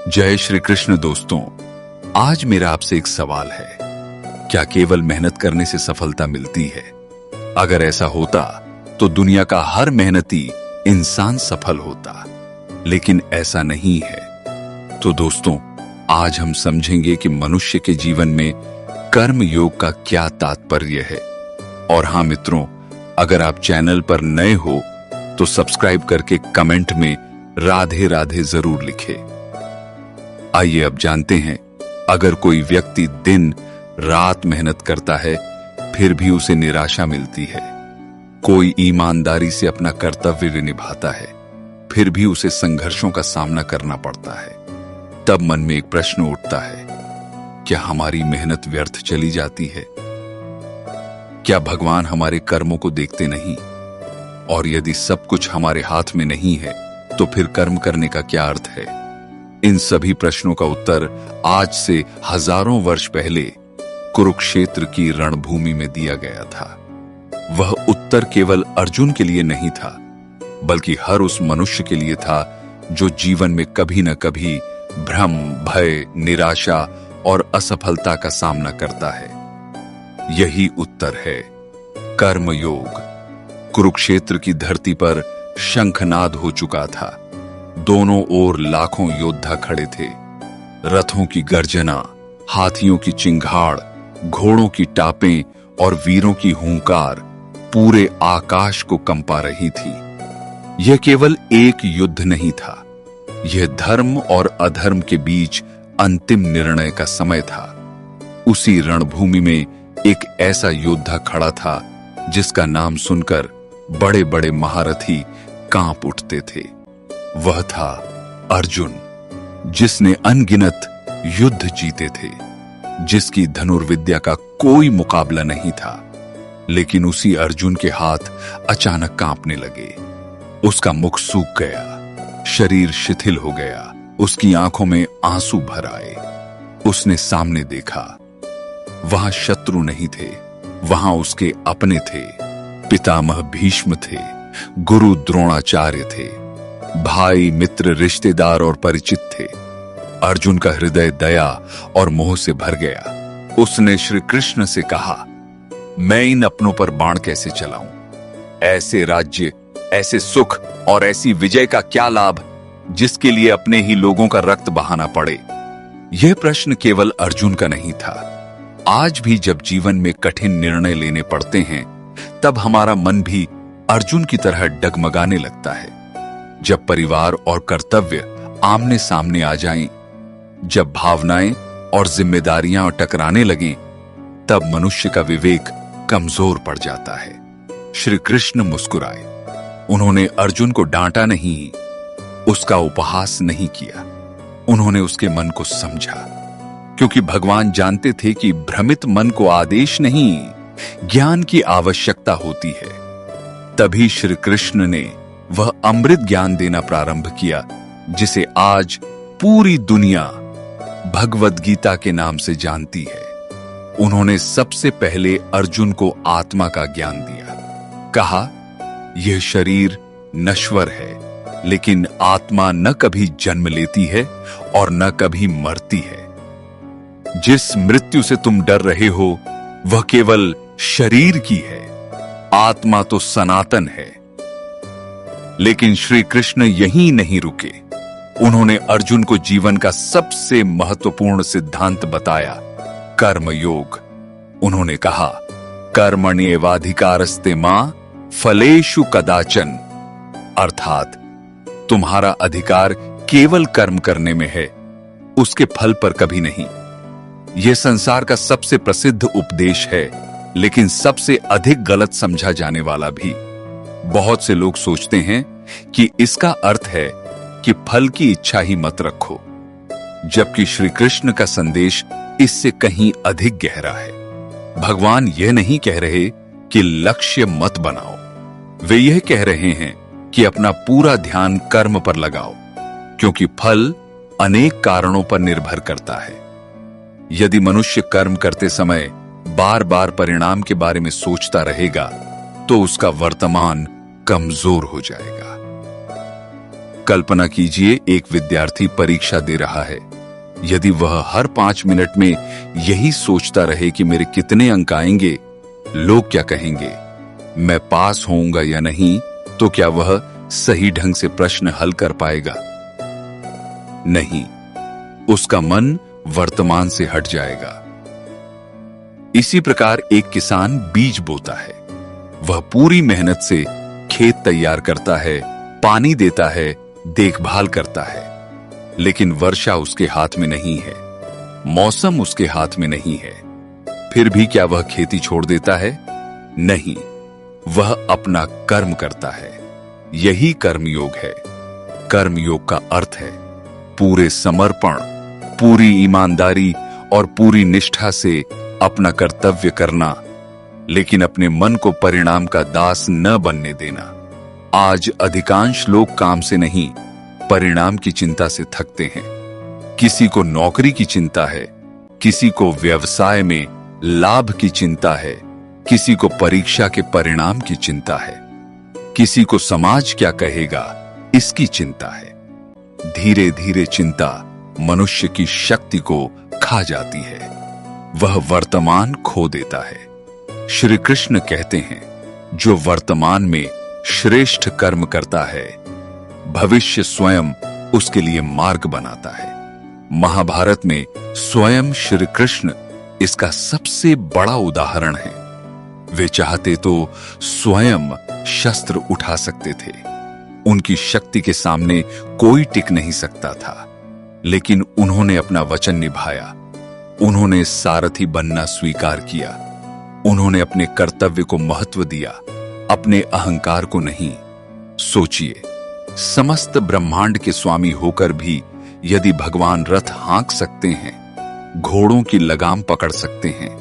जय श्री कृष्ण दोस्तों। आज मेरा आपसे एक सवाल है, क्या केवल मेहनत करने से सफलता मिलती है? अगर ऐसा होता तो दुनिया का हर मेहनती इंसान सफल होता, लेकिन ऐसा नहीं है। तो दोस्तों, आज हम समझेंगे कि मनुष्य के जीवन में कर्म योग का क्या तात्पर्य है। और हां मित्रों, अगर आप चैनल पर नए हो तो सब्सक्राइब करके कमेंट में राधे राधे जरूर लिखें। आइए अब जानते हैं, अगर कोई व्यक्ति दिन रात मेहनत करता है फिर भी उसे निराशा मिलती है, कोई ईमानदारी से अपना कर्तव्य निभाता है फिर भी उसे संघर्षों का सामना करना पड़ता है, तब मन में एक प्रश्न उठता है, क्या हमारी मेहनत व्यर्थ चली जाती है? क्या भगवान हमारे कर्मों को देखते नहीं? और यदि सब कुछ हमारे हाथ में नहीं है तो फिर कर्म करने का क्या अर्थ है? इन सभी प्रश्नों का उत्तर आज से हजारों वर्ष पहले कुरुक्षेत्र की रणभूमि में दिया गया था। वह उत्तर केवल अर्जुन के लिए नहीं था, बल्कि हर उस मनुष्य के लिए था जो जीवन में कभी न कभी भ्रम, भय, निराशा और असफलता का सामना करता है। यही उत्तर है कर्मयोग। कुरुक्षेत्र की धरती पर शंखनाद हो चुका था। दोनों ओर लाखों योद्धा खड़े थे। रथों की गर्जना, हाथियों की चिंगाड़, घोड़ों की टापें और वीरों की हुंकार पूरे आकाश को कंपा रही थी। यह केवल एक युद्ध नहीं था, यह धर्म और अधर्म के बीच अंतिम निर्णय का समय था। उसी रणभूमि में एक ऐसा योद्धा खड़ा था जिसका नाम सुनकर बड़े बड़े महारथी कांप उठते थे। वह था अर्जुन, जिसने अनगिनत युद्ध जीते थे, जिसकी धनुर्विद्या का कोई मुकाबला नहीं था। लेकिन उसी अर्जुन के हाथ अचानक कांपने लगे। उसका मुख सूख गया, शरीर शिथिल हो गया, उसकी आंखों में आंसू भर आए। उसने सामने देखा, वहां शत्रु नहीं थे, वहां उसके अपने थे। पितामह भीष्म थे, गुरु द्रोणाचार्य थे, भाई, मित्र, रिश्तेदार और परिचित थे। अर्जुन का हृदय दया और मोह से भर गया। उसने श्री कृष्ण से कहा, मैं इन अपनों पर बाण कैसे चलाऊं? ऐसे राज्य, ऐसे सुख और ऐसी विजय का क्या लाभ जिसके लिए अपने ही लोगों का रक्त बहाना पड़े? यह प्रश्न केवल अर्जुन का नहीं था। आज भी जब जीवन में कठिन निर्णय लेने पड़ते हैं, तब हमारा मन भी अर्जुन की तरह डगमगाने लगता है। जब परिवार और कर्तव्य आमने सामने आ जाएं, जब भावनाएं और जिम्मेदारियां टकराने लगें, तब मनुष्य का विवेक कमजोर पड़ जाता है। श्री कृष्ण मुस्कुराए। उन्होंने अर्जुन को डांटा नहीं, उसका उपहास नहीं किया। उन्होंने उसके मन को समझा, क्योंकि भगवान जानते थे कि भ्रमित मन को आदेश नहीं, ज्ञान की आवश्यकता होती है। तभी श्री कृष्ण ने वह अमृत ज्ञान देना प्रारंभ किया जिसे आज पूरी दुनिया भगवद गीता के नाम से जानती है। उन्होंने सबसे पहले अर्जुन को आत्मा का ज्ञान दिया। कहा, यह शरीर नश्वर है, लेकिन आत्मा न कभी जन्म लेती है और न कभी मरती है। जिस मृत्यु से तुम डर रहे हो वह केवल शरीर की है, आत्मा तो सनातन है। लेकिन श्री कृष्ण यहीं नहीं रुके। उन्होंने अर्जुन को जीवन का सबसे महत्वपूर्ण सिद्धांत बताया, कर्मयोग। उन्होंने कहा, कर्मण्येवाधिकारस्ते मां फलेषु कदाचन। अर्थात तुम्हारा अधिकार केवल कर्म करने में है, उसके फल पर कभी नहीं। यह संसार का सबसे प्रसिद्ध उपदेश है, लेकिन सबसे अधिक गलत समझा जाने वाला भी। बहुत से लोग सोचते हैं कि इसका अर्थ है कि फल की इच्छा ही मत रखो, जबकि श्री कृष्ण का संदेश इससे कहीं अधिक गहरा है। भगवान यह नहीं कह रहे कि लक्ष्य मत बनाओ, वे यह कह रहे हैं कि अपना पूरा ध्यान कर्म पर लगाओ, क्योंकि फल अनेक कारणों पर निर्भर करता है। यदि मनुष्य कर्म करते समय बार बार परिणाम के बारे में सोचता रहेगा तो उसका वर्तमान कमजोर हो जाएगा। कल्पना कीजिए, एक विद्यार्थी परीक्षा दे रहा है। यदि वह हर 5 मिनट में यही सोचता रहे कि मेरे कितने अंक आएंगे, लोग क्या कहेंगे, मैं पास होऊंगा या नहीं, तो क्या वह सही ढंग से प्रश्न हल कर पाएगा? नहीं, उसका मन वर्तमान से हट जाएगा। इसी प्रकार एक किसान बीज बोता है। वह पूरी मेहनत से खेत तैयार करता है, पानी देता है, देखभाल करता है, लेकिन वर्षा उसके हाथ में नहीं है, मौसम उसके हाथ में नहीं है। फिर भी क्या वह खेती छोड़ देता है? नहीं, वह अपना कर्म करता है। यही कर्मयोग है। कर्मयोग का अर्थ है पूरे समर्पण, पूरी ईमानदारी और पूरी निष्ठा से अपना कर्तव्य करना, लेकिन अपने मन को परिणाम का दास न बनने देना। आज अधिकांश लोग काम से नहीं, परिणाम की चिंता से थकते हैं। किसी को नौकरी की चिंता है, किसी को व्यवसाय में लाभ की चिंता है, किसी को परीक्षा के परिणाम की चिंता है, किसी को समाज क्या कहेगा इसकी चिंता है। धीरे धीरे चिंता मनुष्य की शक्ति को खा जाती है, वह वर्तमान खो देता है। श्री कृष्ण कहते हैं, जो वर्तमान में श्रेष्ठ कर्म करता है, भविष्य स्वयं उसके लिए मार्ग बनाता है। महाभारत में स्वयं श्री कृष्ण इसका सबसे बड़ा उदाहरण है। वे चाहते तो स्वयं शस्त्र उठा सकते थे, उनकी शक्ति के सामने कोई टिक नहीं सकता था, लेकिन उन्होंने अपना वचन निभाया। उन्होंने सारथी बनना स्वीकार किया। उन्होंने अपने कर्तव्य को महत्व दिया, अपने अहंकार को नहीं। सोचिए, समस्त ब्रह्मांड के स्वामी होकर भी यदि भगवान रथ हाँक सकते हैं, घोड़ों की लगाम पकड़ सकते हैं,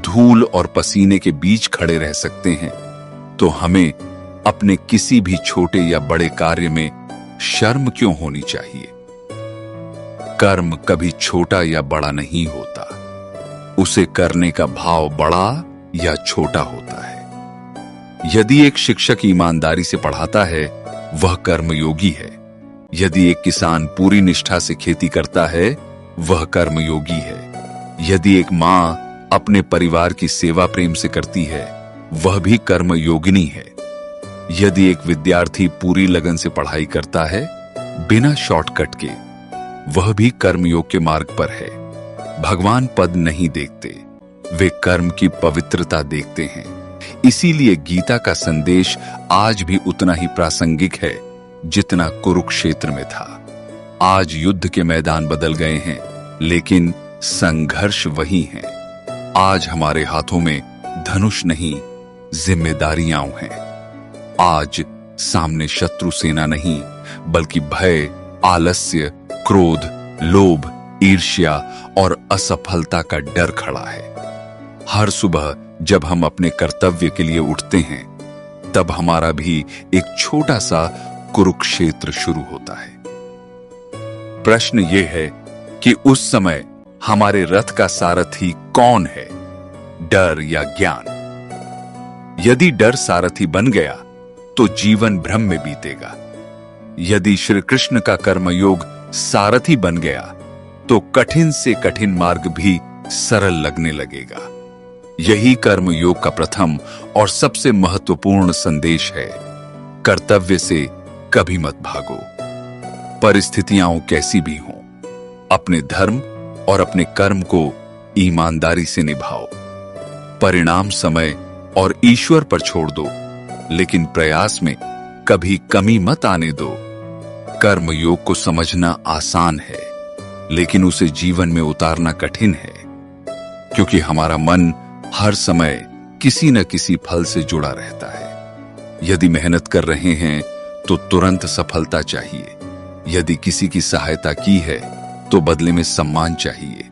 धूल और पसीने के बीच खड़े रह सकते हैं, तो हमें अपने किसी भी छोटे या बड़े कार्य में शर्म क्यों होनी चाहिए? कर्म कभी छोटा या बड़ा नहीं होता, उसे करने का भाव बड़ा या छोटा होता है। यदि एक शिक्षक ईमानदारी से पढ़ाता है, वह कर्मयोगी है। यदि एक किसान पूरी निष्ठा से खेती करता है, वह कर्मयोगी है। यदि एक मां अपने परिवार की सेवा प्रेम से करती है, वह भी कर्मयोगिनी है। यदि एक विद्यार्थी पूरी लगन से पढ़ाई करता है, बिना शॉर्टकट के, वह भी कर्मयोग के मार्ग पर है। भगवान पद नहीं देखते, वे कर्म की पवित्रता देखते हैं। इसीलिए गीता का संदेश आज भी उतना ही प्रासंगिक है जितना कुरुक्षेत्र में था। आज युद्ध के मैदान बदल गए हैं, लेकिन संघर्ष वही है। आज हमारे हाथों में धनुष नहीं, जिम्मेदारियां हैं। आज सामने शत्रु सेना नहीं, बल्कि भय, आलस्य, क्रोध, लोभ, ईर्ष्या और असफलता का डर खड़ा है। हर सुबह जब हम अपने कर्तव्य के लिए उठते हैं, तब हमारा भी एक छोटा सा कुरुक्षेत्र शुरू होता है। प्रश्न यह है कि उस समय हमारे रथ का सारथी कौन है, डर या ज्ञान? यदि डर सारथी बन गया तो जीवन भ्रम में बीतेगा। यदि श्री कृष्ण का कर्मयोग सारथी बन गया तो कठिन से कठिन मार्ग भी सरल लगने लगेगा। यही कर्मयोग का प्रथम और सबसे महत्वपूर्ण संदेश है। कर्तव्य से कभी मत भागो, परिस्थितियां कैसी भी हों। अपने धर्म और अपने कर्म को ईमानदारी से निभाओ। परिणाम समय और ईश्वर पर छोड़ दो, लेकिन प्रयास में कभी कमी मत आने दो। कर्मयोग को समझना आसान है, लेकिन उसे जीवन में उतारना कठिन है, क्योंकि हमारा मन हर समय किसी न किसी फल से जुड़ा रहता है। यदि मेहनत कर रहे हैं तो तुरंत सफलता चाहिए। यदि किसी की सहायता की है तो बदले में सम्मान चाहिए।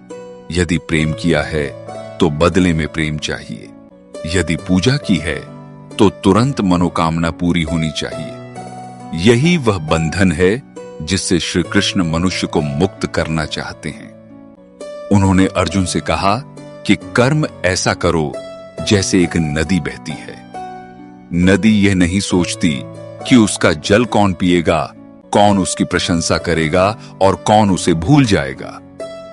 यदि प्रेम किया है तो बदले में प्रेम चाहिए। यदि पूजा की है तो तुरंत मनोकामना पूरी होनी चाहिए। यही वह बंधन है जिससे श्री कृष्ण मनुष्य को मुक्त करना चाहते हैं। उन्होंने अर्जुन से कहा कि कर्म ऐसा करो जैसे एक नदी बहती है। नदी यह नहीं सोचती कि उसका जल कौन पिएगा, कौन उसकी प्रशंसा करेगा और कौन उसे भूल जाएगा।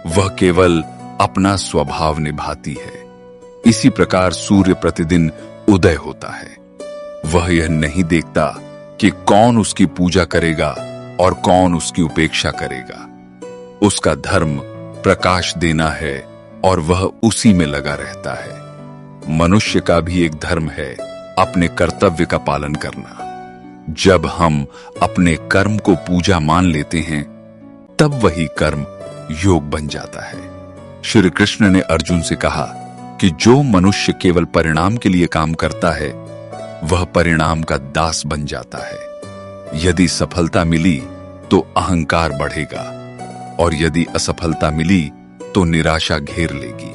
वह केवल अपना स्वभाव निभाती है। इसी प्रकार सूर्य प्रतिदिन उदय होता है। वह यह नहीं देखता कि कौन उसकी पूजा करेगा और कौन उसकी उपेक्षा करेगा। उसका धर्म प्रकाश देना है और वह उसी में लगा रहता है। मनुष्य का भी एक धर्म है अपने कर्तव्य का पालन करना। जब हम अपने कर्म को पूजा मान लेते हैं, तब वही कर्म योग बन जाता है। श्री कृष्ण ने अर्जुन से कहा कि जो मनुष्य केवल परिणाम के लिए काम करता है, वह परिणाम का दास बन जाता है। यदि सफलता मिली तो अहंकार बढ़ेगा और यदि असफलता मिली तो निराशा घेर लेगी।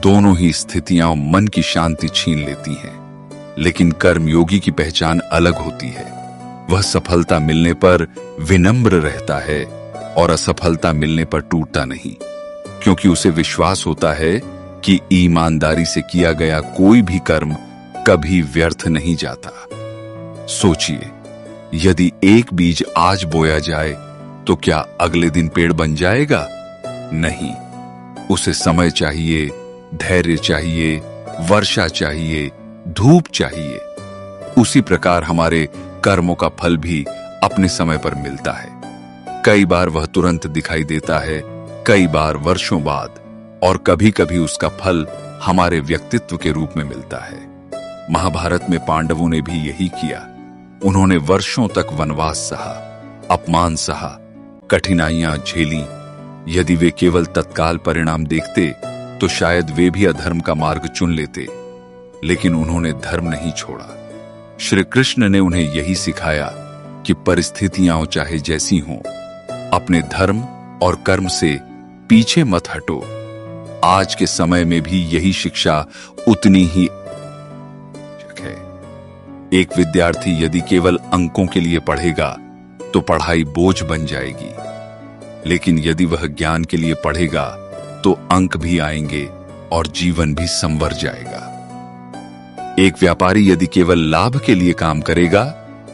दोनों ही स्थितियां मन की शांति छीन लेती हैं, लेकिन कर्मयोगी की पहचान अलग होती है। वह सफलता मिलने पर विनम्र रहता है और असफलता मिलने पर टूटता नहीं, क्योंकि उसे विश्वास होता है कि ईमानदारी से किया गया कोई भी कर्म कभी व्यर्थ नहीं जाता। सोचिए, यदि एक बीज आज बोया जाए तो क्या अगले दिन पेड़ बन जाएगा? नहीं, उसे समय चाहिए, धैर्य चाहिए, वर्षा चाहिए, धूप चाहिए। उसी प्रकार हमारे कर्मों का फल भी अपने समय पर मिलता है। कई बार वह तुरंत दिखाई देता है, कई बार वर्षों बाद, और कभी कभी उसका फल हमारे व्यक्तित्व के रूप में मिलता है। महाभारत में पांडवों ने भी यही किया। उन्होंने वर्षों तक वनवास सहा, अपमान सहा, कठिनाइयां झेली। यदि वे केवल तत्काल परिणाम देखते तो शायद वे भी अधर्म का मार्ग चुन लेते, लेकिन उन्होंने धर्म नहीं छोड़ा। श्री कृष्ण ने उन्हें यही सिखाया कि परिस्थितियां चाहे जैसी हों, अपने धर्म और कर्म से पीछे मत हटो। आज के समय में भी यही शिक्षा उतनी ही आवश्यक है। एक विद्यार्थी यदि केवल अंकों के लिए पढ़ेगा तो पढ़ाई बोझ बन जाएगी, लेकिन यदि वह ज्ञान के लिए पढ़ेगा तो अंक भी आएंगे और जीवन भी संवर जाएगा। एक व्यापारी यदि केवल लाभ के लिए काम करेगा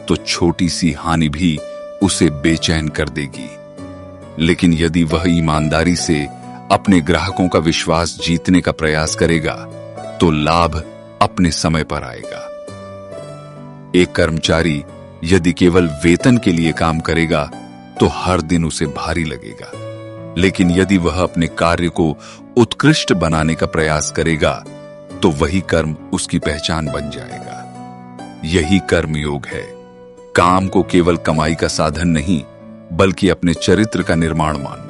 तो छोटी सी हानि भी उसे बेचैन कर देगी, लेकिन यदि वह ईमानदारी से अपने ग्राहकों का विश्वास जीतने का प्रयास करेगा तो लाभ अपने समय पर आएगा। एक कर्मचारी यदि केवल वेतन के लिए काम करेगा तो हर दिन उसे भारी लगेगा, लेकिन यदि वह अपने कार्य को उत्कृष्ट बनाने का प्रयास करेगा तो वही कर्म उसकी पहचान बन जाएगा। यही कर्म योग है। काम को केवल कमाई का साधन नहीं, बल्कि अपने चरित्र का निर्माण मानो।